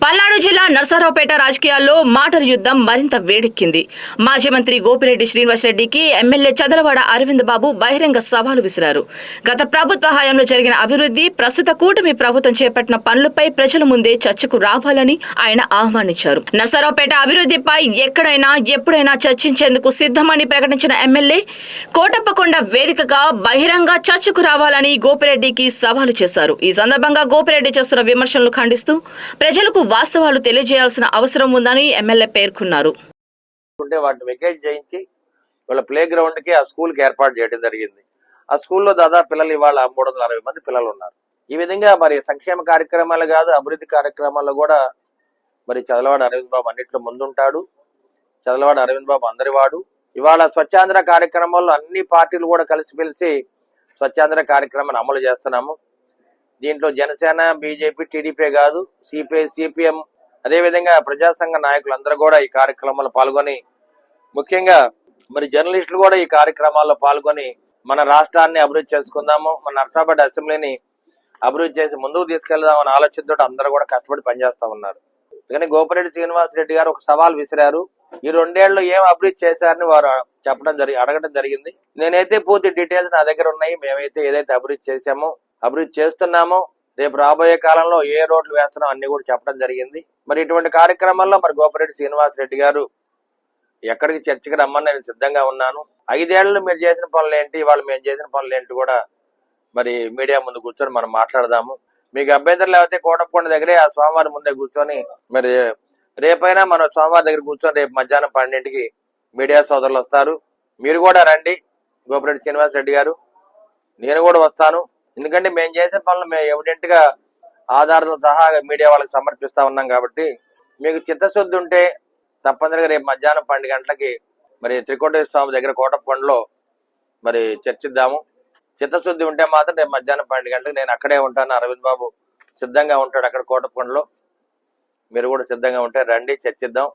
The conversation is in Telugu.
పల్నాడు జిల్లా నర్సరావుపేట రాజకీయాల్లో మాటల యుద్ధం మరింత వేడెక్కింది. మాజీ మంత్రి గోపిరెడ్డి శ్రీనివాసరెడ్డికి ఎమ్మెల్యే చదలవాడ అరవింద్ బాబు బహిరంగ సవాలు విసిరారు. గత ప్రభుత్వ హయాంలో జరిగిన అభివృద్ధి, ప్రస్తుత కూటమి ప్రభుత్వం చేపట్టిన పనులపై ప్రజల ముందే చర్చకు రావాలని ఆయన ఆహ్వానించారు. నర్సరావుపేట అభివృద్ధిపై ఎక్కడైనా ఎప్పుడైనా చర్చించేందుకు సిద్ధమని ప్రకటించిన ఎమ్మెల్యే కోటప్పకొండ వేదికగా బహిరంగ చర్చకు రావాలని గోపిరెడ్డికి సవాలు చేశారు. ఈ సందర్భంగా గోపిరెడ్డి చేస్తున్న విమర్శలను ఖండిస్తూ ప్రజలకు వాస్తవాలు తెలియజేయాల్సిన అవసరం ఉందని ఎమ్మెల్యే పేర్కొన్నారు. వాటిని వెకేట్ చేయించి వాళ్ళ ప్లే గ్రౌండ్ కి ఆ స్కూల్ కి ఏర్పాటు చేయడం జరిగింది. ఆ స్కూల్లో దాదాపు పిల్లలు ఇవాళ 360 మంది పిల్లలు ఉన్నారు. ఈ విధంగా మరి సంక్షేమ కార్యక్రమాలు కాదు, అభివృద్ధి కార్యక్రమాల్లో కూడా మరి చదలవాడ అరవింద్ బాబు అన్నింటిలో ముందుంటాడు. చదలవాడ అరవింద్ బాబు అందరివాడు. ఇవాళ స్వచ్ఛాంధ్ర కార్యక్రమాల్లో అన్ని పార్టీలు కూడా కలిసి స్వచ్ఛాంధ్ర కార్యక్రమాన్ని అమలు చేస్తున్నాము. దీంట్లో జనసేన, బీజేపీ, టీడీపీ కాదు, సిపిఐ, సిపిఎం, అదేవిధంగా ప్రజాసంఘ నాయకులందరూ కూడా ఈ కార్యక్రమాల్లో పాల్గొని, ముఖ్యంగా మరి జర్నలిస్టులు కూడా ఈ కార్యక్రమాల్లో పాల్గొని మన రాష్ట్రాన్ని అభివృద్ధి చేసుకుందాము, మన నర్సాపేట అసెంబ్లీని అభివృద్ధి చేసి ముందుకు తీసుకెళ్దామని ఆలోచనతో అందరూ కూడా కష్టపడి పనిచేస్తా ఉన్నారు. కానీ గోపిరెడ్డి శ్రీనివాసరెడ్డి గారు ఒక సవాల్ విసిరారు. ఈ 2 ఏళ్లలో ఏం అభివృద్ధి చేశారని వారు అడగడం జరిగింది. నేనైతే పూర్తి డీటెయిల్స్ నా దగ్గర ఉన్నాయి. మేమైతే ఏదైతే అభివృద్ధి చేశామో, అభివృద్ధి చేస్తున్నామో, రేపు రాబోయే కాలంలో ఏ రోడ్లు వేస్తున్నాం అన్ని కూడా చెప్పడం జరిగింది. మరి ఇటువంటి కార్యక్రమాల్లో మరి గోపిరెడ్డి శ్రీనివాసరెడ్డి గారు ఎక్కడికి చర్చకి రమ్మని నేను సిద్ధంగా ఉన్నాను. 5 ఏళ్లు మీరు చేసిన పనులు ఏంటి, వాళ్ళు మేము చేసిన పనులు ఏంటి కూడా మరి మీడియా ముందు కూర్చొని మనం మాట్లాడదాము. మీకు అభ్యంతరం లేకపోతే కోటప్పకొండ దగ్గరే ఆ సోమవారం ముందే కూర్చొని మరి రేపైనా మనం సోమవారం దగ్గర కూర్చొని రేపు మధ్యాహ్నం 12కి మీడియా సోదరులు వస్తారు. మీరు కూడా రండి. గోపిరెడ్డి శ్రీనివాసరెడ్డి గారు, నేను కూడా వస్తాను. ఎందుకంటే మేము చేసే పనులు మేము ఎవిడెంట్ గా ఆధారాలతో సహా మీడియా వాళ్ళకి సమర్పిస్తా ఉన్నాం. కాబట్టి మీకు చిత్తశుద్ధి ఉంటే తప్పనిసరిగా రేపు మధ్యాహ్నం 12 గంటలకి మరి త్రికోటేశ్వర స్వామి దగ్గర కోటప్పకొండలో మరి చర్చిద్దాము. చిత్తశుద్ధి ఉంటే మాత్రం రేపు మధ్యాహ్నం 12 గంటలకు నేను అక్కడే ఉంటాను. అరవింద్ బాబు సిద్ధంగా ఉంటాడు అక్కడ కోటప్పకొండలో. మీరు కూడా సిద్ధంగా ఉంటే రండి, చర్చిద్దాం.